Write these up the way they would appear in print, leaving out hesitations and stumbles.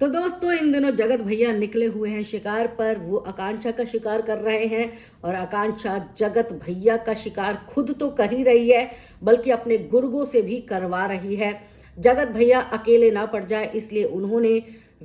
तो दोस्तों इन दिनों जगत भैया निकले हुए हैं शिकार पर। वो आकांक्षा का शिकार कर रहे हैं और आकांक्षा जगत भैया का शिकार खुद तो कर ही रही है बल्कि अपने गुर्गों से भी करवा रही है। जगत भैया अकेले ना पड़ जाए इसलिए उन्होंने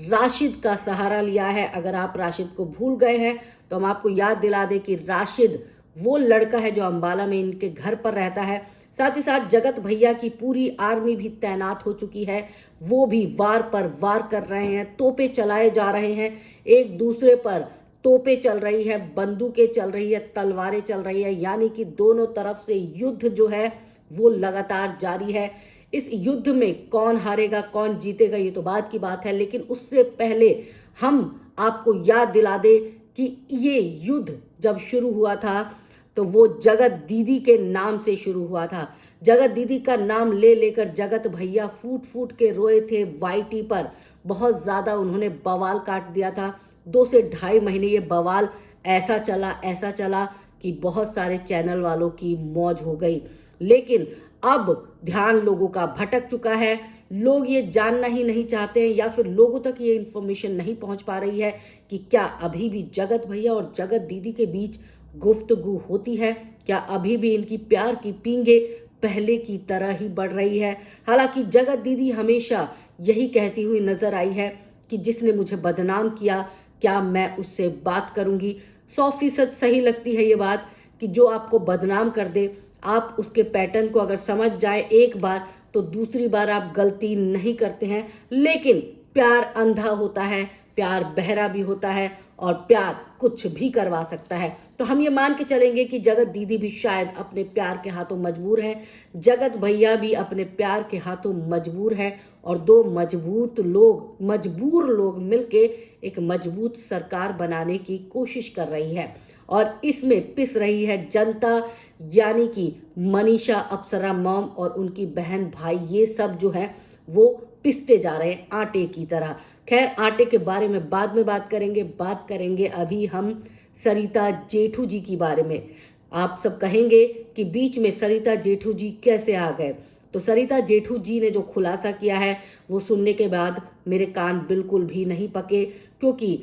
राशिद का सहारा लिया है। अगर आप राशिद को भूल गए हैं तो हम आपको याद दिला दें कि राशिद वो लड़का है जो अंबाला में इनके घर पर रहता है। साथ ही साथ जगत भैया की पूरी आर्मी भी तैनात हो चुकी है। वो भी वार पर वार कर रहे हैं, तोपें चलाए जा रहे हैं, एक दूसरे पर तोपें चल रही है, बंदूकें चल रही है, तलवारें चल रही है, यानी कि दोनों तरफ से युद्ध जो है वो लगातार जारी है। इस युद्ध में कौन हारेगा कौन जीतेगा ये तो बाद की बात है, लेकिन उससे पहले हम आपको याद दिला दें कि ये युद्ध जब शुरू हुआ था तो वो जगत दीदी के नाम से शुरू हुआ था। जगत दीदी का नाम ले लेकर जगत भैया फूट फूट के रोए थे। वाईटी पर बहुत ज़्यादा उन्होंने बवाल काट दिया था। 2 से ढाई महीने ये बवाल ऐसा चला कि बहुत सारे चैनल वालों की मौज हो गई। लेकिन अब ध्यान लोगों का भटक चुका है। लोग ये जानना ही नहीं चाहते हैं या फिर लोगों तक ये इन्फॉर्मेशन नहीं पहुंच पा रही है कि क्या अभी भी जगत भैया और जगत दीदी के बीच गुफ्तगू होती है, क्या अभी भी इनकी प्यार की पींगे पहले की तरह ही बढ़ रही है। हालांकि जगत दीदी हमेशा यही कहती हुई नजर आई है कि जिसने मुझे बदनाम किया क्या मैं उससे बात करूंगी। 100% सही लगती है ये बात कि जो आपको बदनाम कर दे आप उसके पैटर्न को अगर समझ जाए एक बार तो दूसरी बार आप गलती नहीं करते हैं। लेकिन प्यार अंधा होता है, प्यार बहरा भी होता है और प्यार कुछ भी करवा सकता है। तो हम ये मान के चलेंगे कि जगत दीदी भी शायद अपने प्यार के हाथों मजबूर है, जगत भैया भी अपने प्यार के हाथों मजबूर है और 2 मजबूर लोग मिलके एक मजबूत सरकार बनाने की कोशिश कर रही है और इसमें पिस रही है जनता, यानी कि मनीषा, अप्सरा मॉम और उनकी बहन भाई, ये सब जो है वो पिसते जा रहे हैं आटे की तरह। खैर आटे के बारे में बाद में बात करेंगे अभी हम सरिता जेठू जी की बारे में। आप सब कहेंगे कि बीच में सरिता जेठू जी कैसे आ गए, तो सरिता जेठू जी ने जो खुलासा किया है वो सुनने के बाद मेरे कान बिल्कुल भी नहीं पके, क्योंकि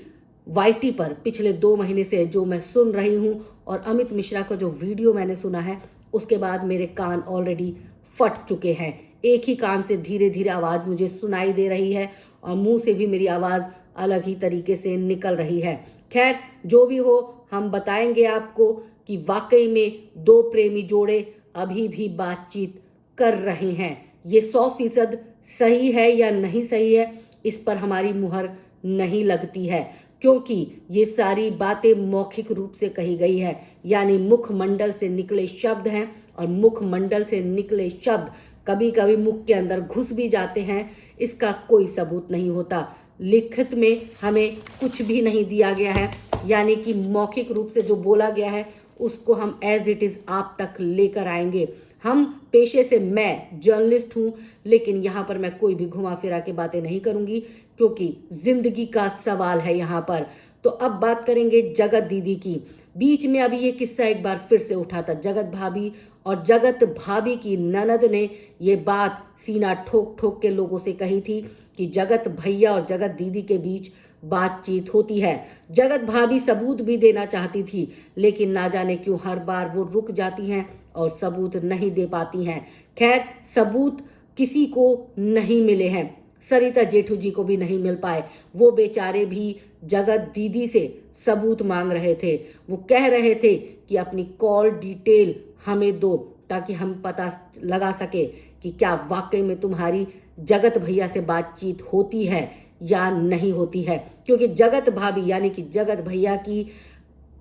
वाईटी पर पिछले 2 महीने से जो मैं सुन रही हूँ और अमित मिश्रा का जो वीडियो मैंने सुना है उसके बाद मेरे कान ऑलरेडी फट चुके हैं। एक ही कान से धीरे धीरे आवाज़ मुझे सुनाई दे रही है और मुंह से भी मेरी आवाज़ अलग ही तरीके से निकल रही है। खैर जो भी हो हम बताएंगे आपको कि वाकई में 2 प्रेमी जोड़े अभी भी बातचीत कर रहे हैं। ये 100% सही है या नहीं सही है इस पर हमारी मुहर नहीं लगती है, क्योंकि ये सारी बातें मौखिक रूप से कही गई है, यानी मुखमंडल से निकले शब्द हैं और मुखमंडल से निकले शब्द कभी कभी मुख के अंदर घुस भी जाते हैं। इसका कोई सबूत नहीं होता, लिखित में हमें कुछ भी नहीं दिया गया है, यानी कि मौखिक रूप से जो बोला गया है उसको हम एज इट इज़ आप तक लेकर आएंगे। हम पेशे से मैं जर्नलिस्ट हूँ, लेकिन यहाँ पर मैं कोई भी घुमा फिरा के बातें नहीं करूँगी क्योंकि जिंदगी का सवाल है यहाँ पर। तो अब बात करेंगे जगत दीदी की। बीच में अभी ये किस्सा एक बार फिर से उठा था। जगत भाभी और जगत भाभी की ननद ने ये बात सीना ठोक ठोक के लोगों से कही थी कि जगत भैया और जगत दीदी के बीच बातचीत होती है। जगत भाभी सबूत भी देना चाहती थी, लेकिन ना जाने क्यों हर बार वो रुक जाती हैं और सबूत नहीं दे पाती हैं। खैर सबूत किसी को नहीं मिले हैं, सरिता जेठू जी को भी नहीं मिल पाए। वो बेचारे भी जगत दीदी से सबूत मांग रहे थे। वो कह रहे थे कि अपनी कॉल डिटेल हमें दो ताकि हम पता लगा सके कि क्या वाकई में तुम्हारी जगत भैया से बातचीत होती है या नहीं होती है। क्योंकि जगत भाभी यानी कि जगत भैया की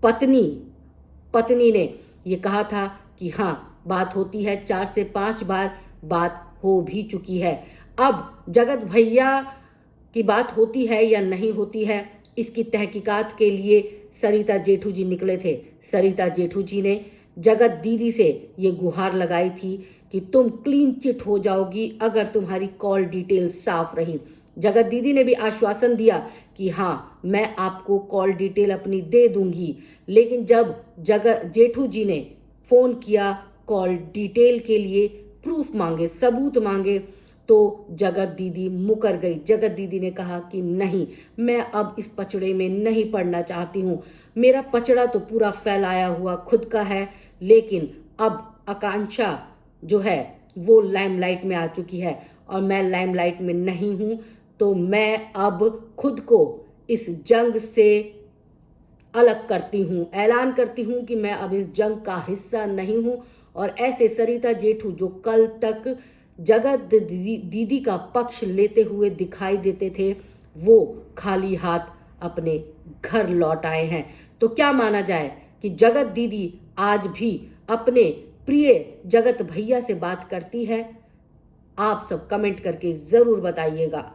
पत्नी ने ये कहा था कि हाँ बात होती है, 4 से 5 बार बात हो भी चुकी है। अब जगत भैया की बात होती है या नहीं होती है इसकी तहकीकात के लिए सरिता जेठू जी निकले थे। सरिता जेठू जी ने जगत दीदी से ये गुहार लगाई थी कि तुम क्लीन चिट हो जाओगी अगर तुम्हारी कॉल डिटेल साफ रही। जगत दीदी ने भी आश्वासन दिया कि हाँ मैं आपको कॉल डिटेल अपनी दे दूंगी, लेकिन जब जगत जेठू जी ने फ़ोन किया कॉल डिटेल के लिए, प्रूफ मांगे, सबूत मांगे, तो जगत दीदी मुकर गई। जगत दीदी ने कहा कि नहीं, मैं अब इस पचड़े में नहीं पड़ना चाहती हूँ। मेरा पचड़ा तो पूरा फैलाया हुआ खुद का है, लेकिन अब आकांक्षा जो है वो लाइमलाइट में आ चुकी है और मैं लाइमलाइट में नहीं हूँ। तो मैं अब खुद को इस जंग से अलग करती हूँ, ऐलान करती हूँ कि मैं अब इस जंग का हिस्सा नहीं हूँ। और ऐसे सरिता जेठू जो कल तक जगत दीदी का पक्ष लेते हुए दिखाई देते थे, वो खाली हाथ अपने घर लौट आए हैं। तो क्या माना जाए कि जगत दीदी आज भी अपने प्रिय जगत भैया से बात करती है? आप सब कमेंट करके ज़रूर बताइएगा।